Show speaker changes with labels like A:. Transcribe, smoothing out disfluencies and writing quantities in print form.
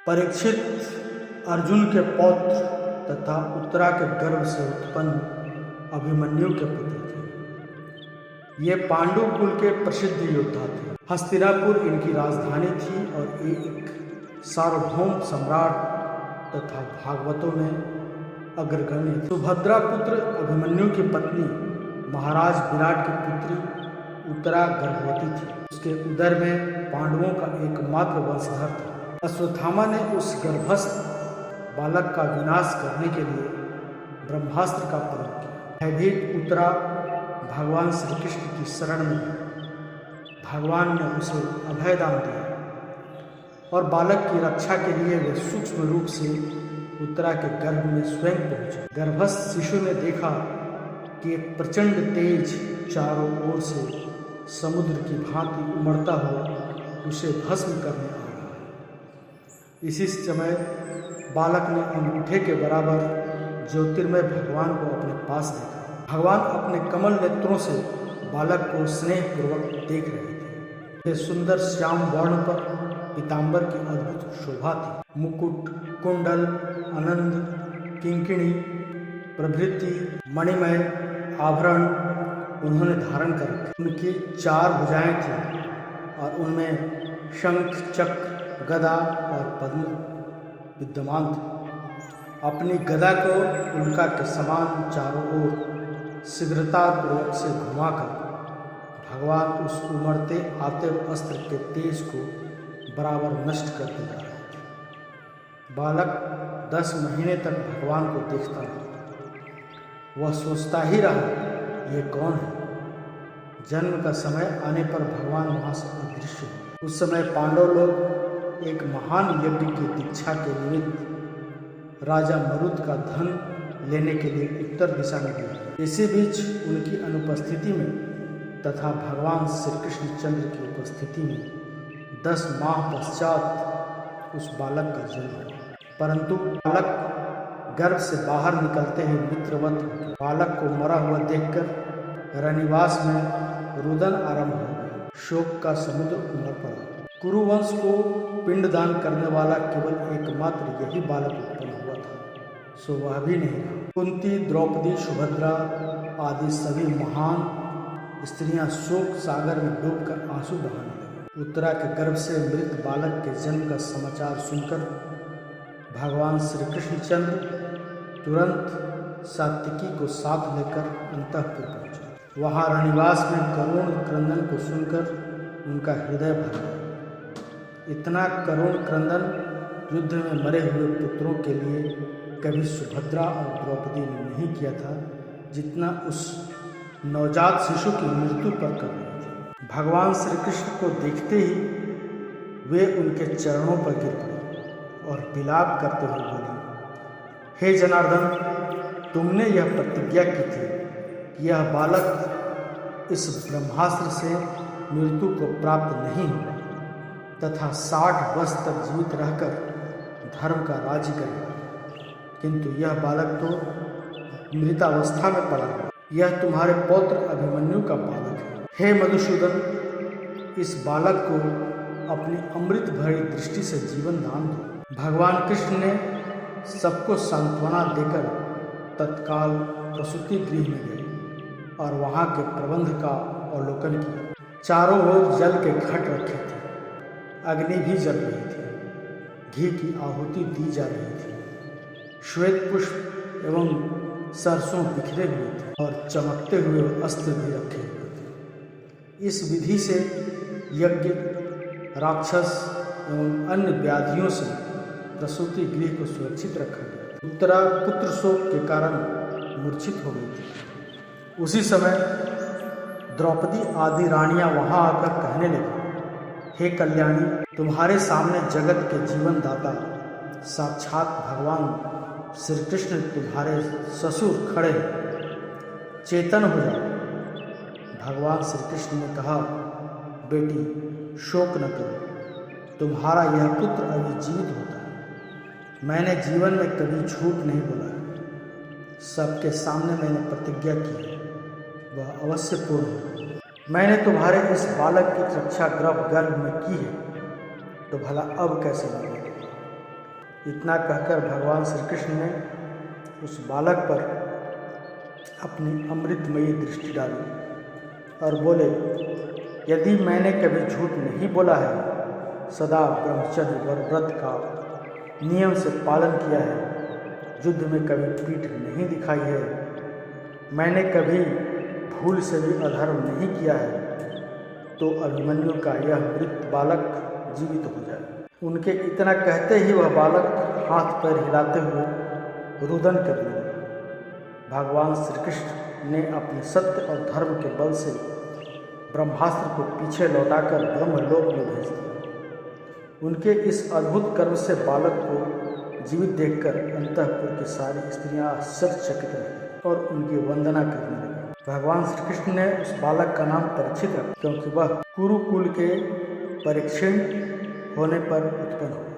A: परीक्षित अर्जुन के पौत्र तथा उत्तरा के गर्भ से उत्पन्न अभिमन्यु के पुत्र थे। ये पांडु कुल के प्रसिद्ध योद्धा थे। हस्तिनापुर इनकी राजधानी थी और एक सार्वभौम सम्राट तथा भागवतों में अग्रगण्य थे। सुभद्रा पुत्र अभिमन्यु की पत्नी महाराज विराट की पुत्री उत्तरा गर्भवती थी। उसके उदर में पांडवों का एकमात्र वंशधर था। अश्वत्थामा ने उस गर्भस्थ बालक का विनाश करने के लिए ब्रह्मास्त्र का प्रयोग किया। भयभीत उत्तरा भगवान श्री कृष्ण की शरण में भगवान ने उसे अभय दान दिया और बालक की रक्षा के लिए वे सूक्ष्म रूप से उत्तरा के गर्भ में स्वयं पहुंचे। गर्भस्थ शिशु ने देखा कि एक प्रचंड तेज चारों ओर से समुद्र की भांति उमड़ता हुआ उसे भस्म करने आ रहा है। इसी समय बालक ने अंगूठे के बराबर ज्योतिर्मय भगवान को अपने पास देखा। भगवान अपने कमल नेत्रों से बालक को स्नेहपूर्वक देख रहे थे। सुंदर श्याम वर्ण पर पीताम्बर की अद्भुत शोभा थी। मुकुट, कुंडल, आनंद, किंकिणी प्रभृति मणिमय आभरण उन्होंने धारण कर रखे। उनकी 4 भुजाएं थीं और उनमें शंख, चक्र, गदा और पद्म विद्यमान थे। अपनी गदा को उल्का के समान चारों ओर शीघ्रतापूर्वक से घुमाकर भगवान उस उमड़ते आते अस्त्र के तेज को बराबर नष्ट करते जा रहे थे। बालक 10 महीने तक भगवान को देखता रहा। वह सोचता ही रहा, ये कौन है? जन्म का समय आने पर भगवान वहाँ से अदृश्य हुए। उस समय पांडव लोग एक महान यज्ञ की दीक्षा के निमित्त राजा मरुद का धन लेने के लिए उत्तर दिशा में गए। इसी बीच उनकी अनुपस्थिति में तथा भगवान श्री कृष्णचंद्र की उपस्थिति में 10 माह पश्चात उस बालक का जन्म हुआ। परंतु बालक गर्भ से बाहर निकलते ही मित्रवत बालक को मरा हुआ देखकर रनिवास में रुदन आरंभ हो गया। शोक का समुद्र उमड़ पड़ा। कुरुवंश को पिंडदान करने वाला केवल एकमात्र यही बालक उत्पन्न हुआ था, सो वह भी नहीं रहा। कुंती, द्रौपदी, सुभद्रा आदि सभी महान स्त्रियां शोक सागर में डूबकर आंसू बहाने लगी। उत्तरा के गर्भ से मृत बालक के जन्म का समाचार सुनकर भगवान श्री कृष्णचंद्र तुरंत सात्विकी को साथ लेकर अंतःपुर पहुंचे। वहां रनिवास में करुण क्रंदन को सुनकर उनका हृदय भर गया। इतना करुण क्रंदन युद्ध में मरे हुए पुत्रों के लिए कभी सुभद्रा और द्रौपदी ने नहीं किया था, जितना उस नवजात शिशु की मृत्यु पर कर रहे थे। भगवान श्री कृष्ण को देखते ही वे उनके चरणों पर गिर पड़े और विलाप करते हुए बोली, हे जनार्दन, तुमने यह प्रतिज्ञा की थी कि यह बालक इस ब्रह्मास्त्र से मृत्यु को प्राप्त नहीं हो तथा 60 वर्ष तक जीवित रहकर धर्म का राज्य करेगा, किंतु यह बालक तो मृतावस्था में पड़ा है। यह तुम्हारे पौत्र अभिमन्यु का बालक है। हे मधुसूदन, इस बालक को अपनी अमृत भरी दृष्टि से जीवन दान दो। भगवान कृष्ण ने सबको सांत्वना देकर तत्काल प्रसूति गृह में गए और वहाँ के प्रबंध का अवलोकन किया। चारों ओर जल के घट रखे थे, अग्नि भी जल रही थी, घी की आहुति दी जा रही थी, श्वेत पुष्प एवं सरसों बिखरे हुए थे और चमकते हुए अस्त्र भी रखे हुए थे। इस विधि से यज्ञ, राक्षस एवं अन्य व्याधियों से प्रसूति गृह को सुरक्षित रखा गया। उत्तरा पुत्र शोक के कारण मूर्छित हो गई थी। उसी समय द्रौपदी आदि रानियां वहां आकर कहने लगी, हे कल्याणी, तुम्हारे सामने जगत के जीवन दाता साक्षात भगवान श्री कृष्ण तुम्हारे ससुर खड़े हैं, चेतन हो जाओ। भगवान श्री कृष्ण ने कहा, बेटी शोक न करो, तुम्हारा यह पुत्र अभी जीवित होता है। मैंने जीवन में कभी झूठ नहीं बोला। सबके सामने मैंने प्रतिज्ञा की है, वह अवश्य पूर्ण हो। मैंने तुम्हारे इस बालक की रक्षा गर्भ में की है, तो भला अब कैसे न हो। इतना कहकर भगवान श्री कृष्ण ने उस बालक पर अपनी अमृतमयी दृष्टि डाली और बोले, यदि मैंने कभी झूठ नहीं बोला है, सदा ब्रह्मचर्य और व्रत का नियम से पालन किया है, युद्ध में कभी पीठ नहीं दिखाई है, मैंने कभी भूल से भी अधर्म नहीं किया है, तो अभिमन्यु का यह मृत बालक जीवित हो जाए। उनके इतना कहते ही वह बालक हाथ पैर हिलाते हुए रुदन करने लगा। भगवान श्री कृष्ण ने अपने सत्य और धर्म के बल से ब्रह्मास्त्र को पीछे लौटाकर ब्रह्मलोक में भेज दिया। उनके इस अद्भुत कर्म से बालक को जीवित देखकर अंतःपुर की सारी स्त्रियां आश्चर्यचकित रही और उनकी वंदना करने लगी। भगवान श्री कृष्ण ने उस बालक का नाम परीक्षित रखा, क्योंकि वह कुरुकुल के परीक्षण होने पर उत्पन्न हुआ।